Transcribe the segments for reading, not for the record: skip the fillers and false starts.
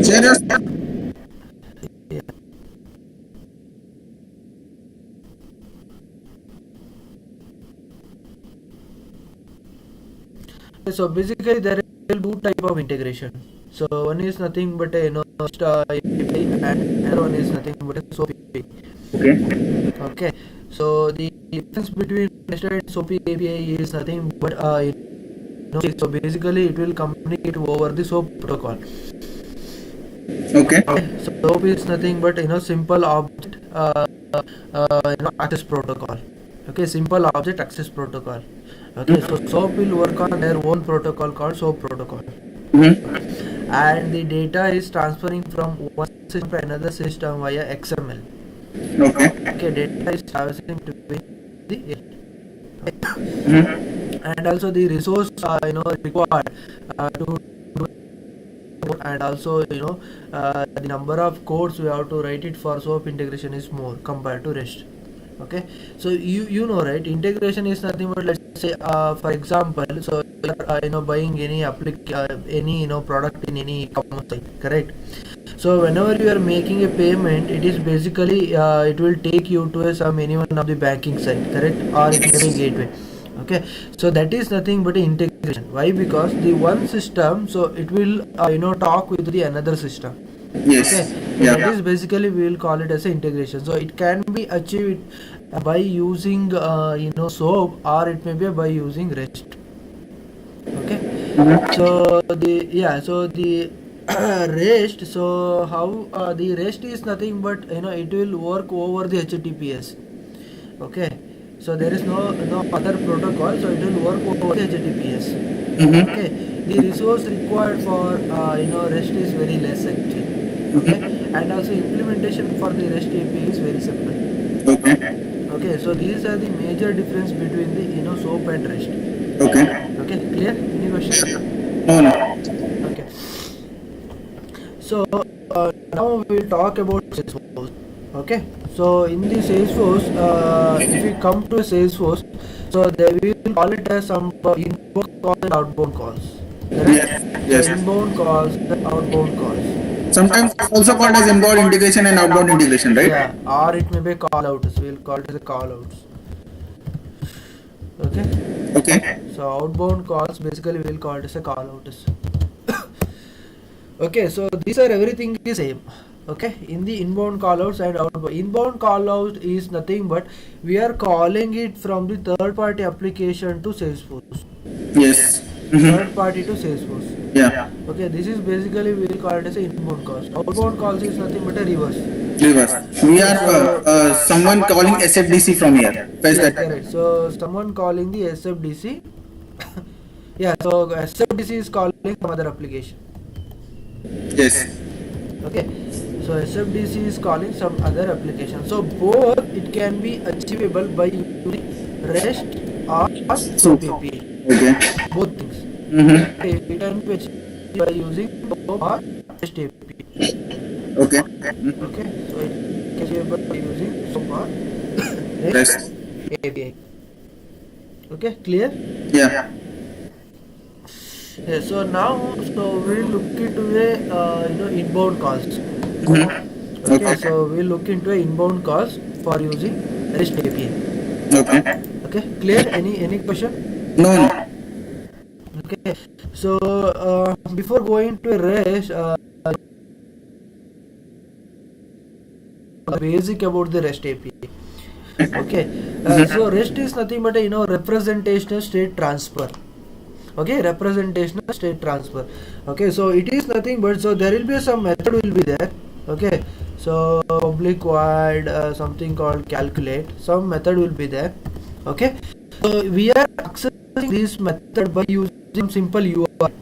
Share your. So basically there will be two type of integration. So one is nothing but a API, and another one is nothing but a SOAP API. Okay. Okay. So the difference between REST and SOAP API is nothing but so basically it will communicate over the SOAP protocol. Okay. So SOAP is nothing but simple object access protocol. Okay, simple object access protocol. Okay, so SOAP will work on their own protocol called SOAP protocol. Mm-hmm. And the data is transferring from one system to another system via XML. Okay. Okay, data is traversing between the Mm-hmm. and also the resource required to and also the number of codes we have to write it for SOAP integration is more compared to REST. Okay, so right, integration is nothing but, let's say, for example, so you are buying any product in any e-commerce site, correct? So whenever you are making a payment, it is basically it will take you to some any one of the banking site, correct, or it may be gateway. Okay, so that is nothing but integration. Why? Because the one system, so it will talk with the another system. Yes. Okay, so Yeah. that is basically we will call it as a integration. So it can be achieved by using SOAP, or it may be by using REST. Okay, so the REST, so how the REST is nothing but it will work over the HTTPS. Okay, so there is no other protocol, so it will work over the HTTPS. Mm-hmm. Okay, the resource required for REST is very less actually. Okay, and also implementation for the REST API is very simple. Okay. Okay, so these are the major difference between the SOAP and REST. Okay. Okay, clear? Any question? No, no. Okay, so now we will talk about Salesforce. Okay, so in the Salesforce, if we come to Salesforce, so they will call it as some inbound calls and outbound calls, correct? Yes. So Yes. inbound calls and outbound calls. Sometimes it's also called as inbound integration and outbound integration, right? Yeah, or it may be call outs. We'll call it as a call outs. Okay, Okay. so outbound calls basically we'll call it as a call outs. Okay, so these are everything is same. Okay, in the inbound callouts and outbound. Inbound callout is nothing but we are calling it from the third party application to Salesforce. Yes. Third Mm-hmm. party to Salesforce. Yeah. Okay, this is basically we will call it as a inbound calls. Outbound calls is nothing but a reverse. Reverse. We Okay, are so someone calling SFDC from here. Fetch yes, that. correct. So someone calling the SFDC. Yeah, so SFDC is calling some other application. Yes. Okay, so SFDC is calling some other application. So both it can be achievable by using REST or So. SOAP API. Okay. Both things. Mm-hmm. Okay, it can be achieved by using SOAP or REST API. Okay. Okay, so it can be achievable by using SOAP or REST Rest. API. Okay, clear? Yeah. Yeah, so now we'll look into a inbound calls. Mm-hmm. Okay, Okay. so we'll look into a inbound calls for using REST API. Okay. Okay, clear? Any question? No, no. Okay, so before going to REST, basic about the REST API. Okay, so REST is nothing but a representational state transfer. Okay, representational state transfer. Okay, so it is nothing but, so there will be some method will be there. Okay, so public void something called calculate, some method will be there. Okay, so we are accessing this method by using simple URI.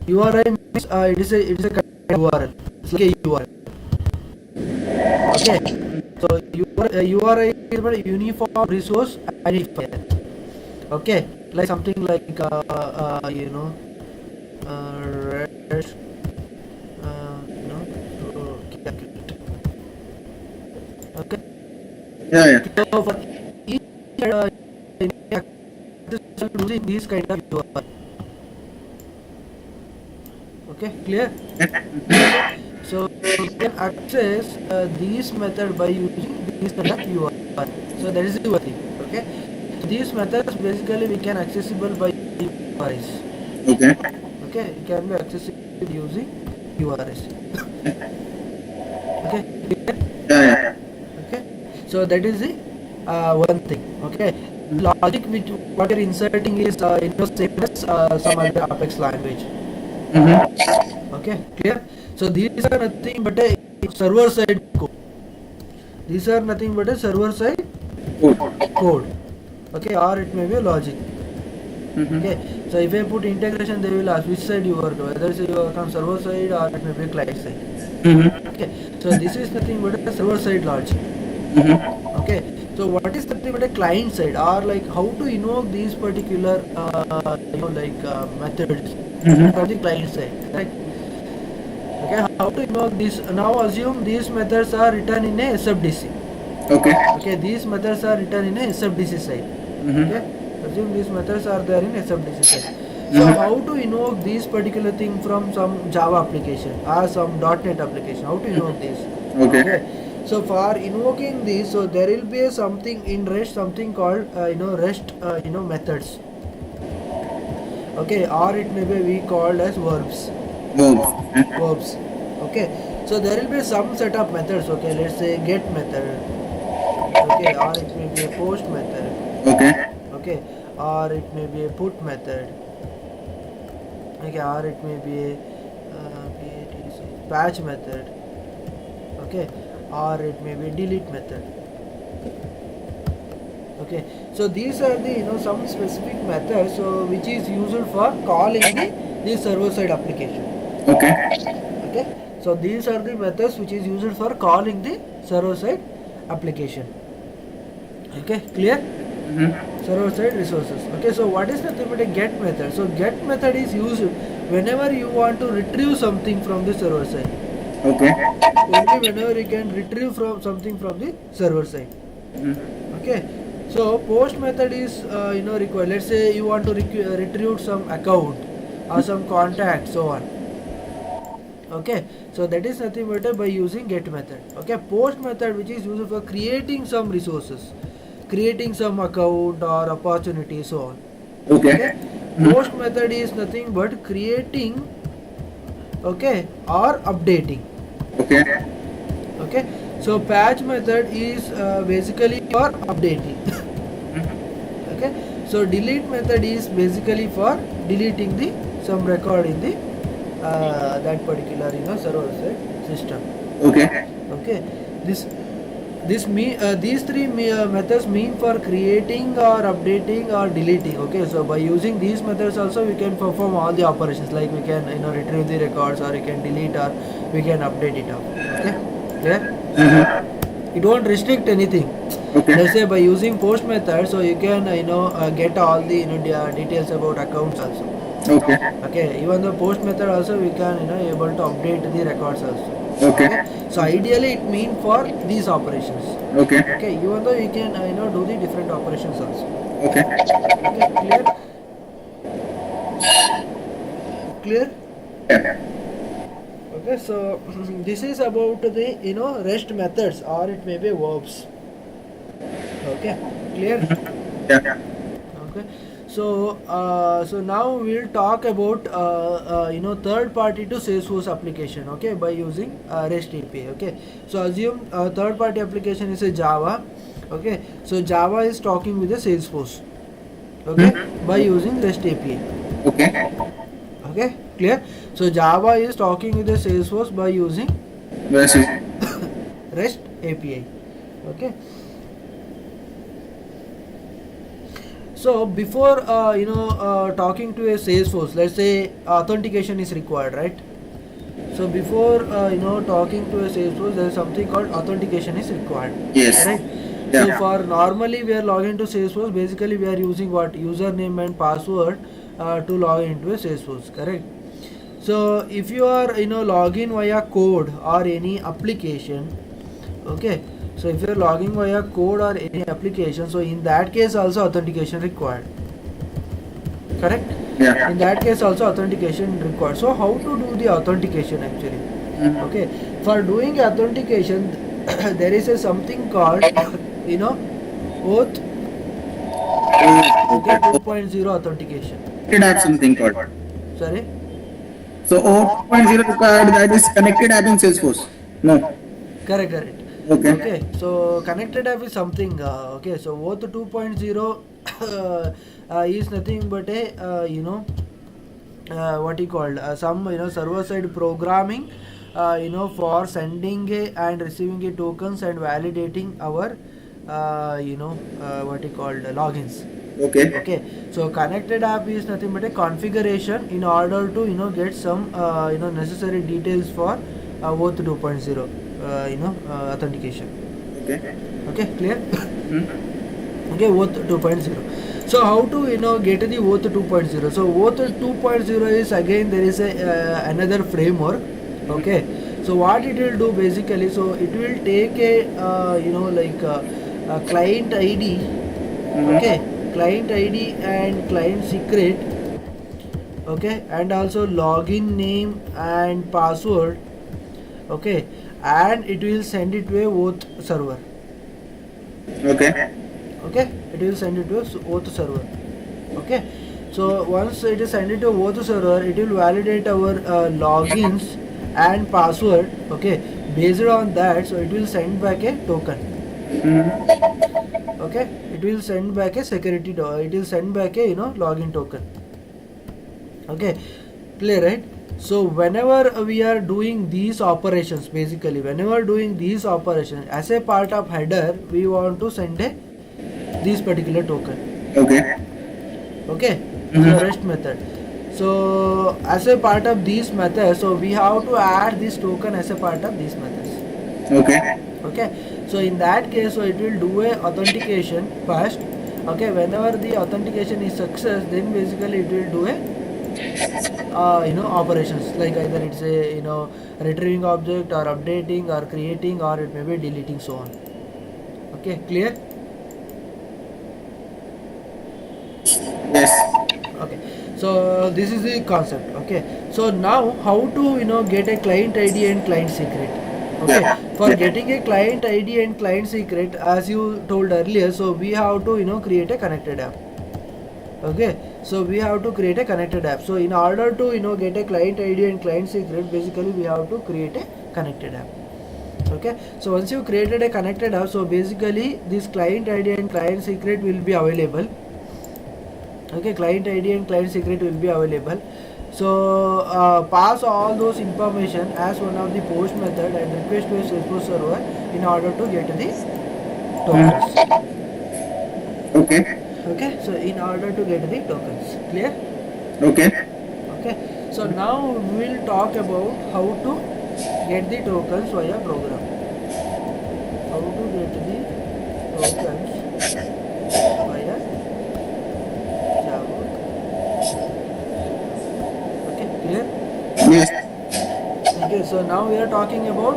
URI means it is a kind of URL. It's like a URL. Okay, so URI is a uniform resource identifier. Okay, like something like REST to calculate. Okay, Yeah, yeah. so for each using these kind of URI. Okay, clear? So you can access these method by using this kind of URL. So that is the thing. Okay. So these methods basically we can accessible by URLs. Okay. Okay, it can be accessible using URLs. Okay, clear? Yeah. Okay. So that is the one thing. Okay. Logic which what you're inserting is same as some other Apex language. Mm-hmm. Okay, clear? So these are nothing but a server side code. These are nothing but a server side Good. code. Okay, or it may be a logic. Mm-hmm. Okay, so if I put integration, they will ask which side you work, whether you work on server side or it may be client side. Mm-hmm. Okay, so this is nothing but a server side logic. Mm-hmm. Okay, so what is nothing but a client side, or like how to invoke these particular methods Mm-hmm. from the client side, right? Okay, how to invoke this? Now assume these methods are written in a SFDC. Okay. Okay, these methods are written in a SFDC side. Mm-hmm. Okay, assume these methods are there in SFDC side. So Mhm. how to invoke these particular thing from some Java application or some .NET application? How to invoke this? Okay. So for invoking this, so there will be something in REST, something called REST methods. Okay, or it may be we called as verbs. Both. Verbs. Okay, so there will be some set of methods. Okay, let's say get method. Okay, or it may be a post method. Okay. Okay, or it may be a put method. Okay, or it may be a patch method. Okay, or it may be delete method. Okay, so these are the some specific methods so which is used for calling the server side application. Okay. Okay, so these are the methods which is used for calling the server side application. Okay, clear? Mm-hmm. Server side resources. Okay, so what is the thing with a get method? So get method is used whenever you want to retrieve something from the server side. Okay. Only whenever you can retrieve from something from the server side. Mm-hmm. Okay, so post method is required. Let's say you want to retrieve some account or some contact, so on. Okay, so that is nothing but by using get method. Okay, post method which is used for creating some resources, creating some account or opportunity, so on. Okay. Post method is nothing but creating, okay, or updating. Okay. Okay, so patch method is basically for updating. Okay, so delete method is basically for deleting the some record in the that particular server side system. Okay. Okay, this these three methods mean for creating or updating or deleting. Okay, so by using these methods also we can perform all the operations, like we can retrieve the records, or we can delete, or we can update it up. Okay, clear? Mm-hmm. It won't restrict anything. Okay. Let's say by using post method, so you can get all the details about accounts also. Okay. Okay, even the post method also we can able to update the records also. Okay. So ideally it mean for these operations. Okay. Okay, even though you can do the different operations also. Okay. Okay, clear? Clear? Yeah. Okay, so this is about the REST methods, or it may be verbs. Okay, clear? Yeah. Okay, so so now we'll talk about third party to Salesforce application. Okay, by using REST API. Okay, so assume third party application is a Java. Okay, so Java is talking with the Salesforce. Okay, by using REST API. Okay. Okay, clear? So Java is talking with the Salesforce by using Where is REST API. Okay. So before talking to a Salesforce, let's say authentication is required, right? So before talking to a Salesforce, there is something called authentication is required. Yes. Right? Yeah. So for normally we are logging to Salesforce. Basically we are using what username and password to log into a Salesforce. Correct? So if you are login via code or any application, okay. So if you are logging via code or any application, so in that case also authentication required. Correct? Yeah. In that case also authentication required. So how to do the authentication actually? Okay, for doing authentication there is a something called you know oath, okay, 2.0 authentication. It have something called. Sorry. So O2.0 required, that is connected app in Salesforce. No. Correct. Okay. Okay, so connected app is something. Okay, so OAuth 2.0 is nothing but a what you called some server side programming for sending and receiving a tokens and validating our what you called logins. Okay. Okay, so connected app is nothing but a configuration in order to get some necessary details for OAuth 2.0 authentication. Okay, clear. Okay, OAuth 2.0. So how to get the OAuth 2.0? So OAuth 2.0 is again there is a another framework. Okay, so what it will do basically, so it will take a client ID. Okay, client ID and client secret. Okay, and also login name and password. Okay, and it will send it to a OAuth server. Okay. Okay, it will send it to a OAuth server. Okay, so once it is sent it to OAuth server, it will validate our logins and password. Okay, based on that, so it will send back a token. Okay, it will send back a security it will send back a login token. Okay, clear, right? So whenever we are doing these operations, basically whenever doing these operations as a part of header, we want to send a this particular token. Okay. Okay, so REST method. So as a part of these methods, so we have to add this token as a part of these methods. Okay. Okay, so in that case, so it will do a authentication first. Okay, whenever the authentication is success, then basically it will do a operations, like either it's a retrieving object or updating or creating, or it may be deleting, so on. Okay, clear. Yes. Okay, so this is the concept. Okay, so now how to get a client ID and client secret. Okay, for getting a client ID and client secret, as you told earlier, so we have to create a connected app. Okay, so we have to create a connected app. So in order to get a client ID and client secret, basically we have to create a connected app. Okay, so once you created a connected app, so basically this client ID and client secret will be available. Okay, client ID and client secret will be available. So pass all those information as one of the post method and request to a Salesforce server in order to get the tokens. Okay. Okay, so in order to get the tokens, clear. Okay. Okay, so now we will talk about how to get the tokens via program. How to get the tokens via Java. Okay, clear. Yes. Okay, so now we are talking about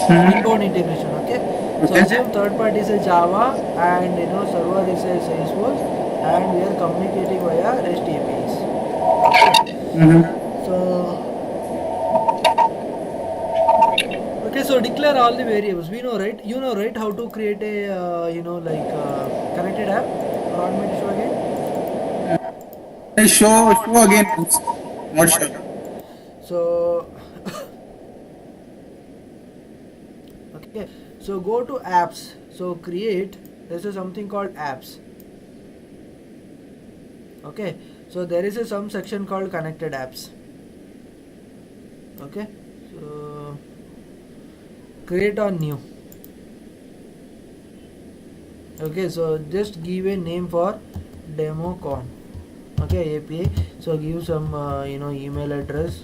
inbound integration. Okay, so assume third party is a Java and server is a Salesforce, and we are communicating via REST APIs. So okay, so declare all the variables. We know, right? You know, right? How to create a connected app. Or want me to show again? Show again. Not sure. So okay, so go to apps. So create. This is something called apps. Okay, so there is some section called connected apps. Okay, so create on new. Okay, so just give a name for democon. Okay, API. So give some email address.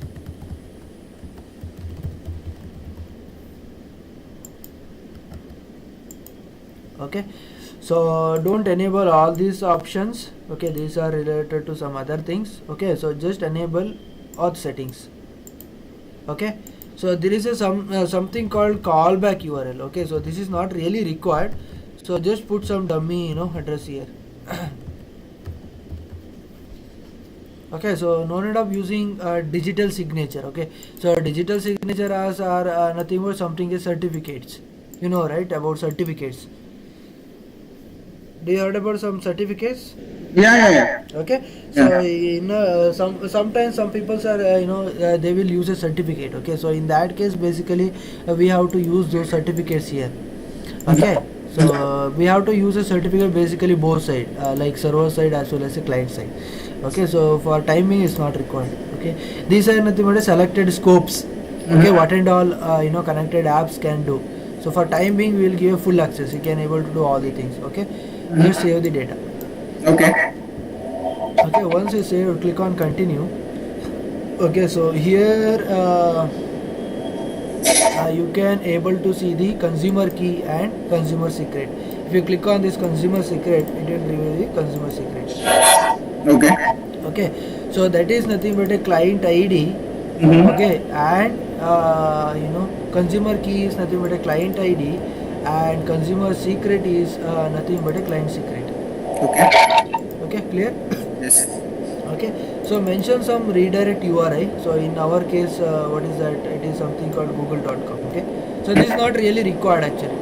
Okay, so don't enable all these options. Okay, these are related to some other things. Okay, so just enable auth settings. Okay, so there is something called callback URL. Okay, so this is not really required, so just put some dummy address here. Okay, so no need of using digital signature. Okay, so digital signature as are nothing but something is certificates. You know, right, about certificates. Do you heard about some certificates? Yeah. Okay, so Yeah. sometimes some people are they will use a certificate. Okay, so in that case basically we have to use those certificates here. Okay, so we have to use a certificate basically both side, like server side as well as a client side. Okay, so for timing is not required. Okay, these are nothing but a selected scopes. Okay, what and all connected apps can do. So for time being we will give full access, you can able to do all the things. Okay, just save the data. Okay. Okay, once you save, click on continue. Okay, so here you can able to see the consumer key and consumer secret. If you click on this consumer secret, it will reveal the consumer secret. Okay. Okay, so that is nothing but a client ID. Okay, and consumer key is nothing but a client ID, and consumer secret is nothing but a client secret. Okay. Okay, clear? Yes. Okay, so mention some redirect URI. So in our case, what is that? It is something called google.com. Okay, so this is not really required actually.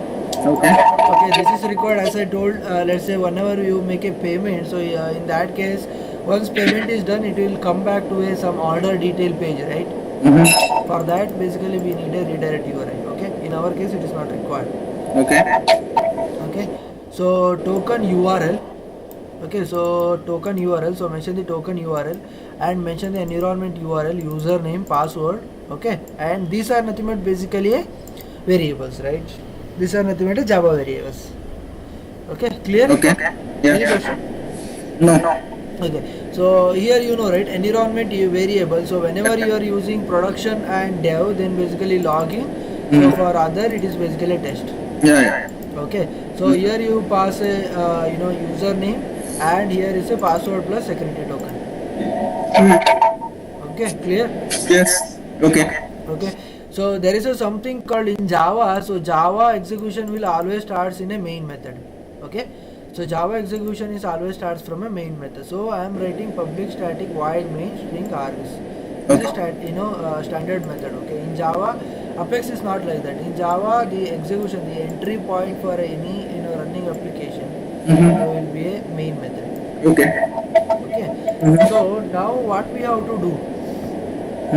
Okay. Okay, this is required as I told. Let's say whenever you make a payment, so in that case, once payment is done, it will come back to a some order detail page, right? For that, basically we need a redirect URI. Okay, in our case, it is not required. Okay. Okay, so token URL. Okay, so token URL, so mention the token URL and mention the environment URL, username, password. Okay, and these are nothing but basically a variables, right? These are nothing but a Java variables. Okay, clear? Okay. Any Yeah. question? No. Okay, so here you know, right, environment variable. So whenever you are using production and dev, then basically login. So for other it is basically a test. Yeah. Okay, so here you pass a username, and here is a password plus security token. Okay, clear? Yes. Okay. Okay, so there is a something called in Java. So Java execution will always starts in a main method. Okay, so Java execution is always starts from a main method. So I am writing public static void main string args. This is standard method. Okay, in Java Apex is not like that. In Java the execution, the entry point for any running application will be a main method. Okay. Okay, so now what we have to do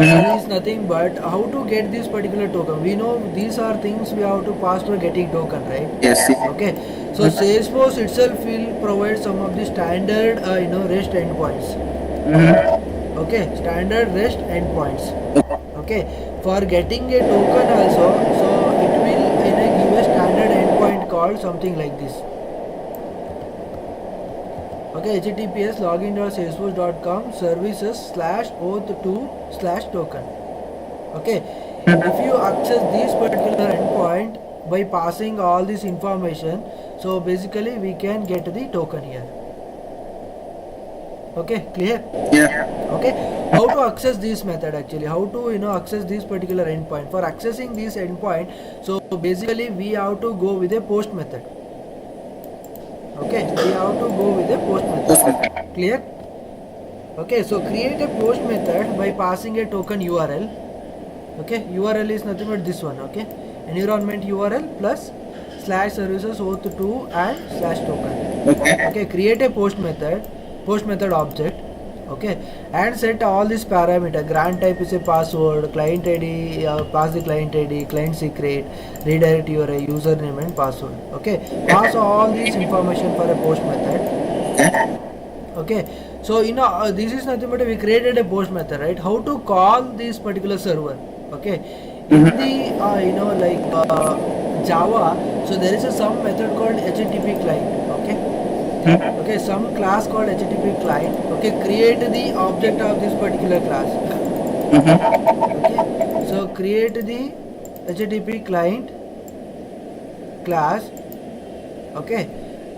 is nothing but how to get this particular token. We know these are things we have to pass for getting token, right? Yes. Okay, so Salesforce itself will provide some of the standard REST endpoints. Okay, standard REST endpoints. Okay, for getting a token also, so it will give a standard endpoint called something like this. Okay, https login.salesforce.com services/auth2/token. Okay, if you access this particular endpoint by passing all this information, so basically we can get the token here. Okay, clear? Yeah. Okay, how to access this method actually? How to access this particular endpoint? For accessing this endpoint, so basically we have to go with a post method. Okay, we have to go with a post method. Clear? Okay, so create a post method by passing a token URL. Okay, URL is nothing but this one. Okay, environment URL plus /services auth2 and /token. Okay, create a post method object. Okay, and set all these parameter. Grant type is a password, client ID, pass the client ID, client secret, redirect your username and password. Okay, pass all these information for a post method. Okay, so this is nothing but we created a post method, right? How to call this particular server? Okay, in the Java, so there is some method called HTTP client. Okay, some class called HTTP client. Okay, create the object of this particular class. Okay, so create the HTTP client class. Okay,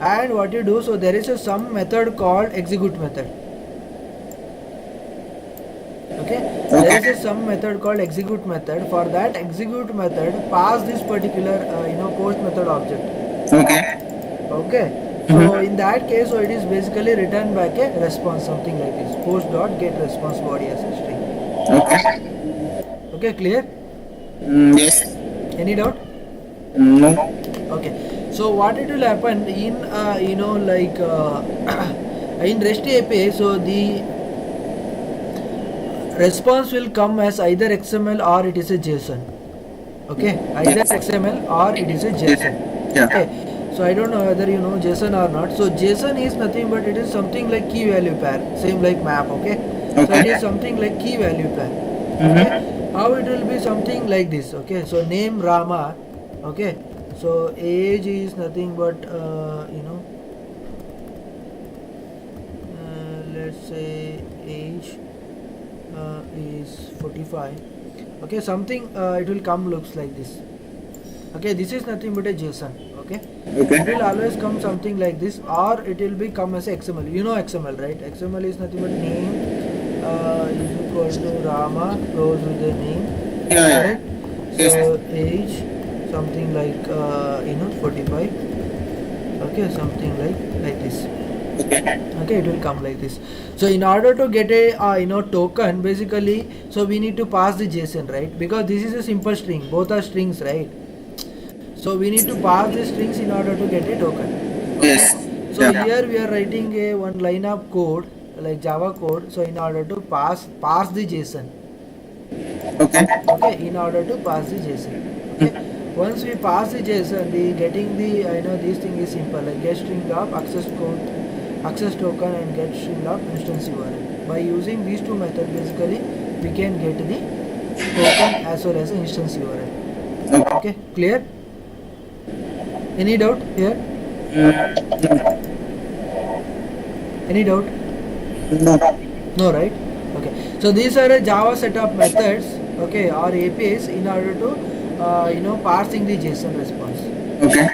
and what you do, so there is some method called execute method. Okay, there is some method called execute method. For that execute method, pass this particular post method object. Okay. Okay, So in that case, so it is basically return back a response, something like this. Post dot get response body as a string. Okay. Okay, clear? Yes. Any doubt? No. Okay. So what it will happen in in REST API, so the response will come as either XML or it is a JSON. Okay, either XML or it is a JSON. Yeah. Okay, so I don't know whether you know JSON or not. So JSON is nothing but it is something like key value pair, same like map. Okay, so it Okay. is something like key value pair. Mhm. Okay, how it will be something like this. Okay, so name Rama. Okay, so age is nothing but let's say age is 45. Okay, something it will come looks like this. Okay, this is nothing but a JSON. Okay, Okay. it will always come something like this, or it will be come as a XML. You know XML, right? XML is nothing but name is equal to Rama close with the name. Yeah. Correct. Yes. So age something like 45. Okay, something like this. Okay. Okay, it will come like this. So in order to get a token, basically, so we need to pass the JSON, right? Because this is a simple string, both are strings, right? So we need to pass the strings in order to get a token. Okay? Yes. So Yeah. here we are writing a one line of code like Java code. So in order to pass the JSON. Okay. Okay, in order to pass the JSON. Okay, once we pass the JSON, the getting the this thing is simple, like get string of access code, access token, and get string of instance URL. By using these two methods, basically we can get the token as well as the instance URL. Okay. Okay, clear? Any doubt here? Any doubt? No. No, right? Okay, so these are a Java set of methods, okay, or APIs in order to parsing the JSON response. Okay.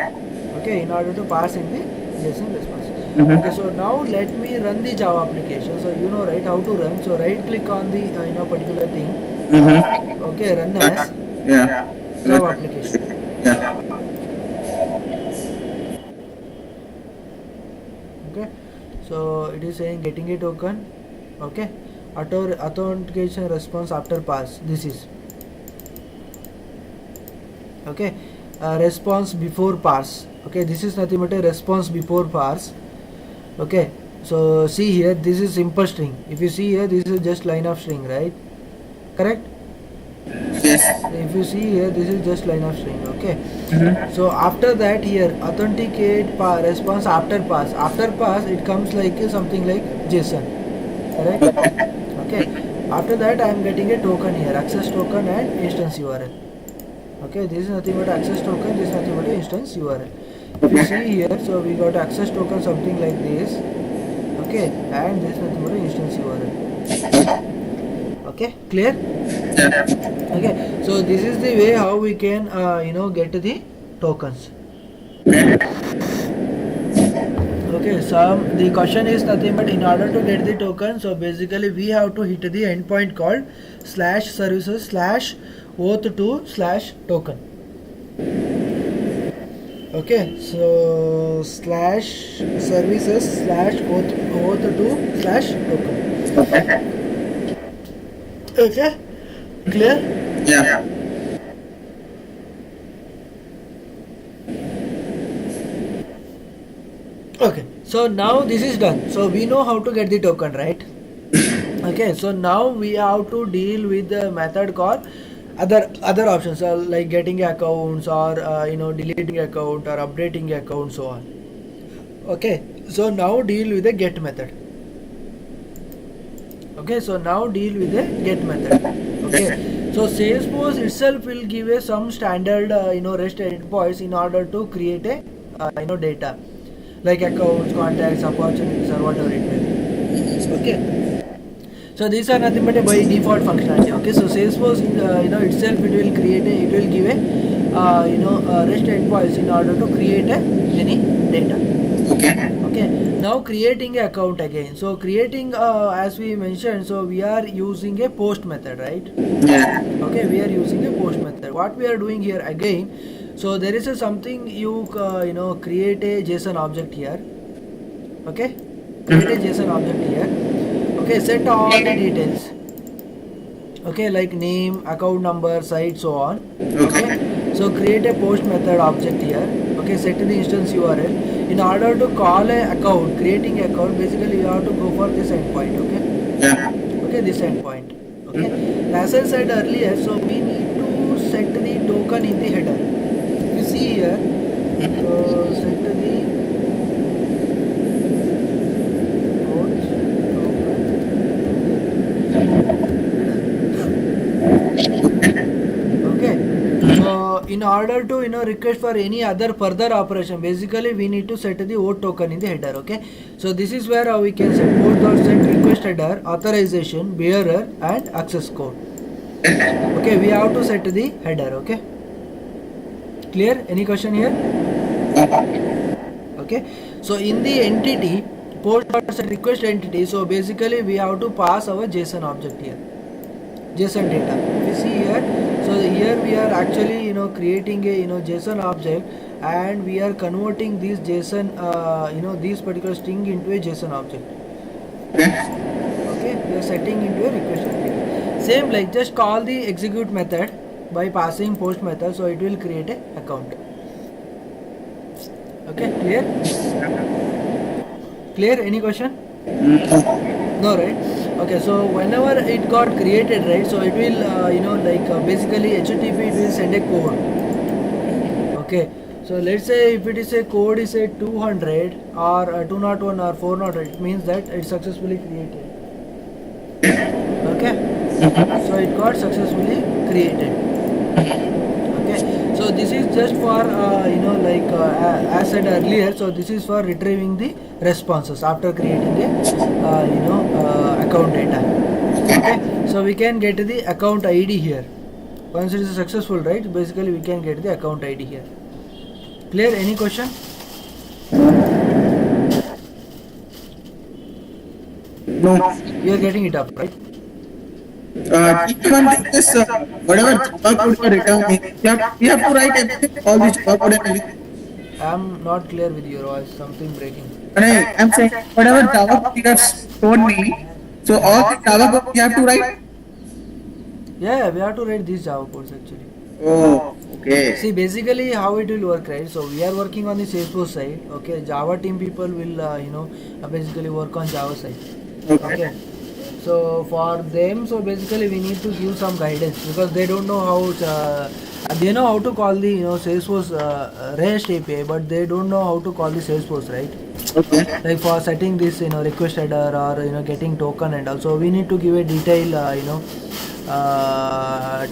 Okay, in order to parsing the JSON response. Mhm. Okay, so now let me run the Java application. So you know, right, how to run. So right click on the particular thing. Mhm. Okay, run as Yeah. Java application. Yeah. Okay, so it is saying getting a token. Okay, authentication response after pass. This is okay, response before parse. Okay, this is nothing but a response before parse. Okay, so see here, this is simple string. If you see here, this is just line of string, right? Correct? Yes. If you see here, this is just line of string. Okay, Mhm. so after that here authenticate response after pass. After pass it comes like something like JSON. Correct? Okay, after that I am getting a token here, access token and instance URL. Okay, this is nothing but access token, this is nothing but instance URL. If you see here, so we got access token something like this. Okay, and this is nothing but instance URL. Okay, clear? Yeah. Okay, so this is the way how we can get the tokens. Okay, so the question is nothing but in order to get the token, so basically we have to hit the endpoint called /services/auth2/token. Okay, so /services/auth2/token. Okay, clear? Yeah. Okay, so now this is done. So we know how to get the token, right? Okay, so now we have to deal with the method called other options like getting accounts or deleting account or updating account, so on. Okay, so now deal with the get method. Okay, so now deal with the get method. Okay, so Salesforce itself will give a some standard REST endpoints in order to create a data like accounts, contacts, opportunities, or whatever it may be. Okay, so these are nothing but a by default functionality. Okay, so Salesforce itself it will give a REST endpoints in order to create any data. Okay, now creating a account again. So creating as we mentioned, so we are using a post method, right? Yeah. Okay, we are using a post method. What we are doing here again, so there is something you create a JSON object here. Okay, create a JSON object here. Okay, set all the details. Okay, like name, account number, site, so on. Okay, so create a post method object here. Okay, set the instance URL. In order to call a account, creating account, basically you have to go for this endpoint. Okay, Yeah. okay, this endpoint. Okay, as I said earlier, so we need to set the token in the header. You see here, so set the post token. Okay, so in order to request for any other further operation, basically we need to set the OAuth token in the header. Okay, so this is where we can set post.set request header, authorization, bearer, and access code. Okay, we have to set the header. Okay, clear? Any question here? Okay, so in the entity post.set request entity, so basically we have to pass our JSON object here, JSON data. You see here, so here we are actually creating a JSON object, and we are converting this JSON this particular string into a JSON object. Okay, we are setting into a request entity. Same like just call the execute method by passing post method, so it will create a account. Okay, clear? Any question? No, right? Okay, so whenever it got created, right, so it will basically HTTP, it will send a code. Okay, so let's say if it is a code is a 200 or 201 or 400, it means that it's successfully created. Okay, so it got successfully created. Okay, so this is just for as said earlier, so this is for retrieving the responses after creating a account data. Okay, so we can get the account ID here. Once it is successful, right, basically we can get the account ID here. Clear? Any question? No. You are getting it up, right? One thing is, whatever Java code you are returning, you have to write everything, all this Java code and everything. I am not clear with your voice, something breaking. And I'm saying, whatever Java code you have told me, so all the Java code you have to write? Yeah, we have to write these Java codes actually. Oh, okay. See, basically how it will work, right? So we are working on the Salesforce side. Okay, Java team people will basically work on Java side. Okay. So for them, so basically we need to give some guidance, because they don't know how they know how to call the Salesforce REST API, but they don't know how to call the Salesforce, right? Okay. Like for setting this request header or getting token, and also we need to give a detail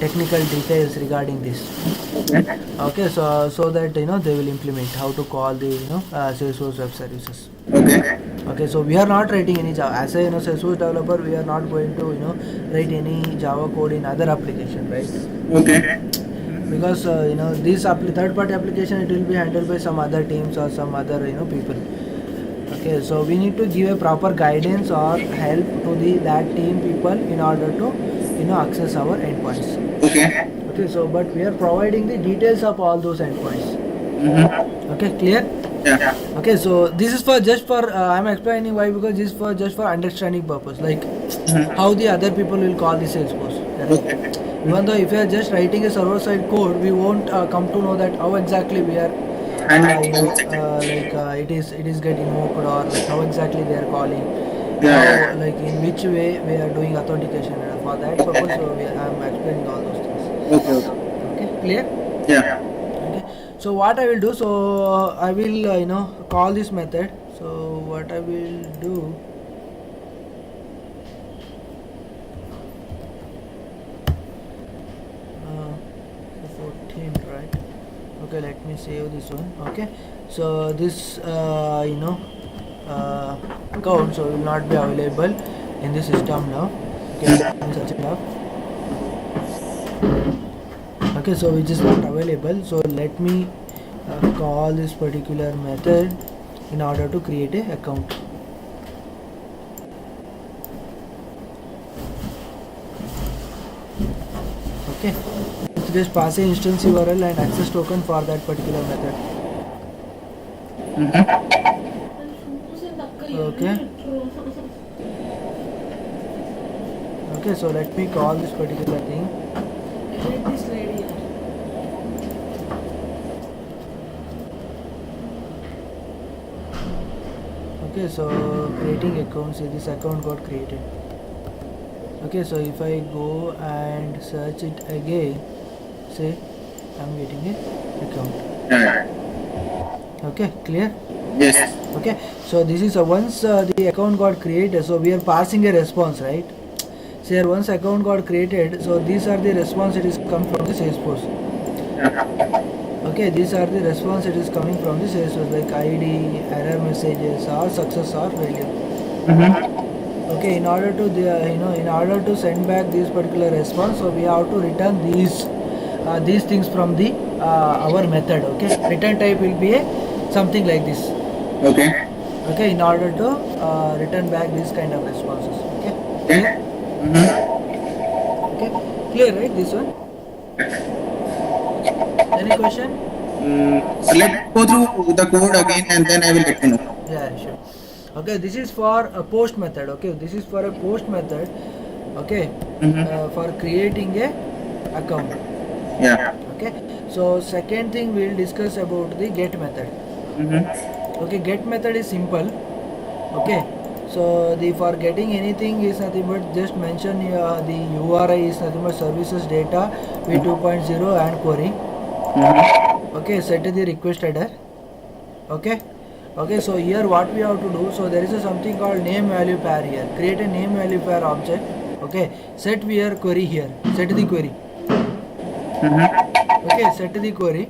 technical details regarding this. Okay, so that they will implement how to call the Salesforce web services. Okay, so we are not writing any Java as a Salesforce developer. We are not going to write any Java code in other application, right? Okay. Because this third party application, it will be handled by some other teams or some other people. Okay, so we need to give a proper guidance or help to that team people in order to access our endpoints. Okay. Okay, so but we are providing the details of all those endpoints. Okay, clear? Yeah. Okay, so this is for just for I'm explaining why, because this is for just for understanding purpose, like how the other people will call the Salesforce. Correct? Even though if you are just writing a server side code, we won't come to know that how exactly we are it is getting invoked, or like how exactly they are calling, how, like in which way we are doing authentication. For that purpose, so I am explaining all those things. Okay, clear? Yeah. Okay, so what I will do, so I will call this method. So what I will do, so 14, right? Okay, let me save this one. Okay, so this account so will not be available in the system now. Okay, let me search it up. Okay, so which is not available, so let me call this particular method in order to create a account. Okay, so just pass a instance URL and access token for that particular method. Okay. Okay, so let me call this particular thing. Let this lady. Okay, so creating account, see this account got created. Okay, so if I go and search it again, say I'm getting a account. Yeah. Okay, clear? Yes. Okay, so this is once the account got created, so we are passing a response, right? So here once account got created, so these are the response it is come from the Salesforce. Yeah. Okay, these are the response it is coming from the Salesforce, like ID, error messages, or success or failure. Mm-hmm. Okay, in order to in order to send back this particular response, so we have to return these things from the our method. Okay, return type will be a something like this. Okay. Okay, in order to return back these kind of responses. Okay, Okay. clear? Mm-hmm. Okay, clear, right? This one. Any question? Let's go through the code again and then I will let you know. Yeah, sure. Okay, this is for a post method. Okay, this is for a post method. Okay, Mm-hmm. for creating a account. Yeah. Okay, so second thing we'll discuss about the get method. Mm-hmm. Okay, get method is simple. Okay, so the for getting anything is nothing but just mention the URI is nothing but services data v2.0 and query. Mm-hmm. Okay, set the request header. Okay, okay, so here what we have to do, so there is a something called name value pair here. Create a name value pair object. Okay, set where query here, set the query. Mm-hmm. Okay, set the query.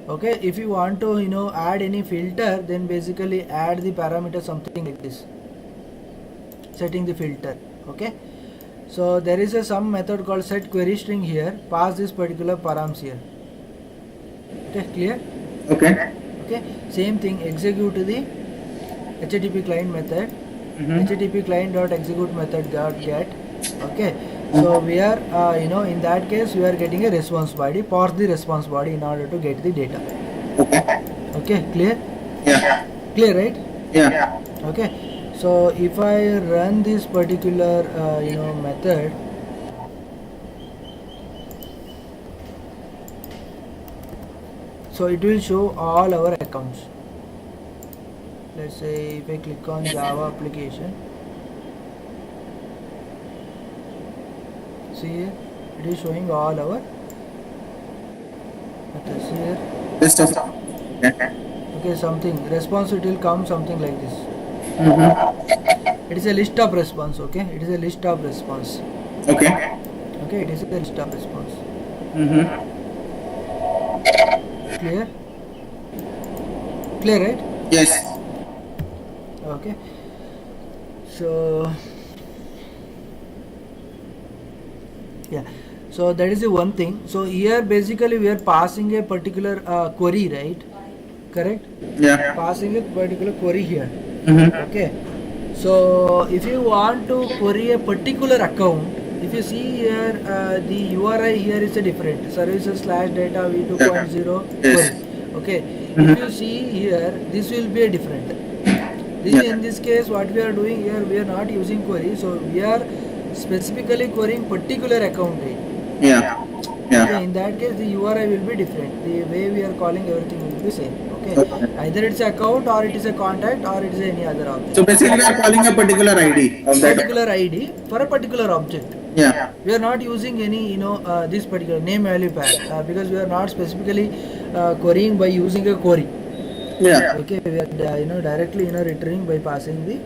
Okay, if you want to add any filter, then basically add the parameter something like this, setting the filter. Okay, so there is a some method called set query string here, pass this particular params here. Okay, clear? Okay. Okay, same thing, execute the HTTP client method. Mm-hmm. HTTP client dot execute method dot get. Okay, so we are in that case we are getting a response body, parse the response body in order to get the data. Okay. Okay, clear? Yeah. Clear, right? Yeah. Okay, so if I run this particular method, so it will show all our accounts. Let's say if I click on Java application, see here it is showing all our methods here. List of. Okay. Okay, something response it will come something like this. Mm-hmm. It is a list of response. Okay, it is a list of response. Okay. Okay, it is a list of response. Mm-hmm. Clear? Clear, right? Yes. Okay, so yeah, so that is the one thing. So here basically we are passing a particular query, right? Correct? Yeah. Passing a particular query here. Mm-hmm. Okay, so if you want to query a particular account, if you see here the URI here is a different services slash data v2.0 Yes. query. Okay, if you see here this will be a different. In this case what we are doing here, we are not using query, so we are specifically querying particular account name. Yeah. Yeah. Okay, in that case the URI will be different, the way we are calling everything will be same. Okay, Okay. either it's a account or it is a contact or it is any other object. So basically we are calling a particular ID of that. Particular ID for a particular object. Yeah. We are not using any this particular name value pair because we are not specifically querying by using a query. Yeah. Okay, we are directly returning by passing the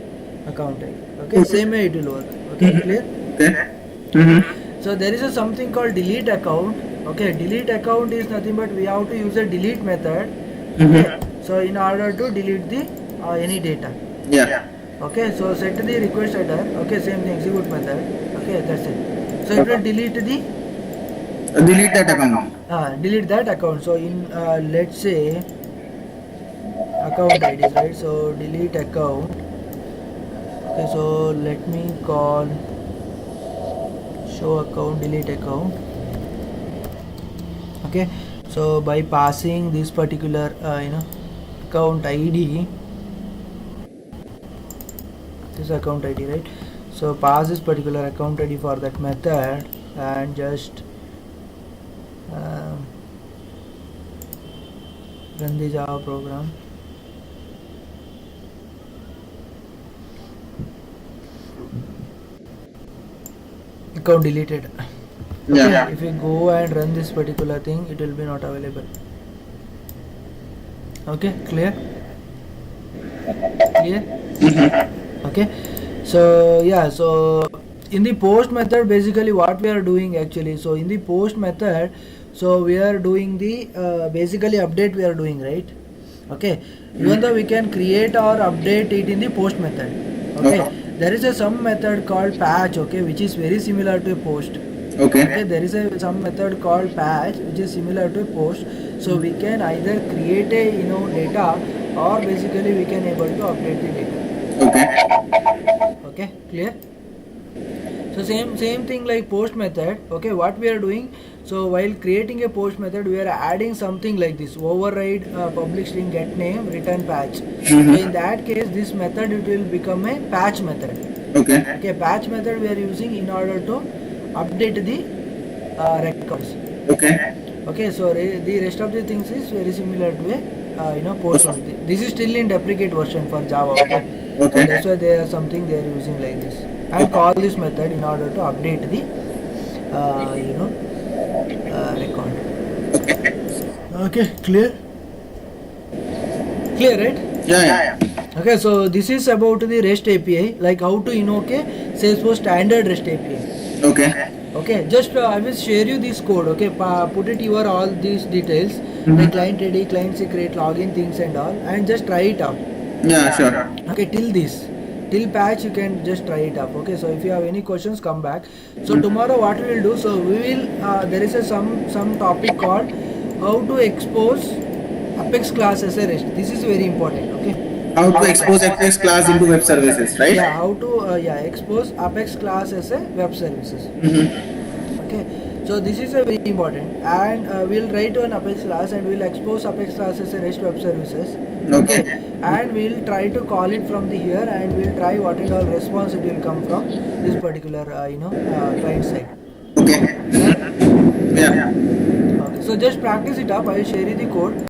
account type. Okay, same way it will work. Okay, clear? Okay. Mm-hmm. So there is a something called delete account. Okay, delete account is nothing but we have to use a delete method. Okay, so in order to delete the any data. Yeah. Okay, so set the request header. Okay, same thing, execute method. Okay, that's it. So it will delete the Delete that account. delete that account. So in let's say account IDs, right? So delete account. Okay, so let me call show account delete account. Okay, so by passing this particular account ID, this account ID, right? So pass this particular account ID for that method and just run the Java program. Account deleted. Okay, Yeah. if you go and run this particular thing, it will be not available. Okay, clear? Okay, so yeah, so in the post method, basically what we are doing actually, so in the post method, so we are doing the basically update we are doing, right? Okay, even though we can create or update it in the post method. Okay, there is a some method called patch, okay, which is very similar to a post. Okay, there is a some method called patch which is similar to post. So we can either create a data, or basically we can able to update the data. Okay, clear? So same thing like post method. Okay, what we are doing, so while creating a post method, we are adding something like this: override public string get name return patch. So in that case, this method it will become a patch method. Okay, patch method we are using in order to update the records. Okay, so the rest of the things is very similar to a post method. This is still in deprecate version for Java. Okay, so that's why there are something they are using like this, and call this method in order to update the record. Okay, clear? Clear, right? Yeah. Okay, so this is about the REST API, like how to invoke a Salesforce standard REST API. Okay, just I will share you this code. Okay, put it your all these details, like client ID, client secret, login things and all, and just try it out. Yeah, sure. Okay, till patch you can just try it up. Okay, so if you have any questions, come back. So tomorrow what we will do, so we will there is a some topic called how to expose Apex class as a REST. This is very important. Okay, How to expose Apex class into web services, right? yeah, how to expose Apex class as a web services. Okay, so this is a very important, and we'll write an Apex class and we'll expose Apex class as a REST web services. Okay. And we'll try to call it from the here, and we'll try what is all response it will come from this particular client side. Okay. Yeah. Okay, so just practice it up. I will share you the code.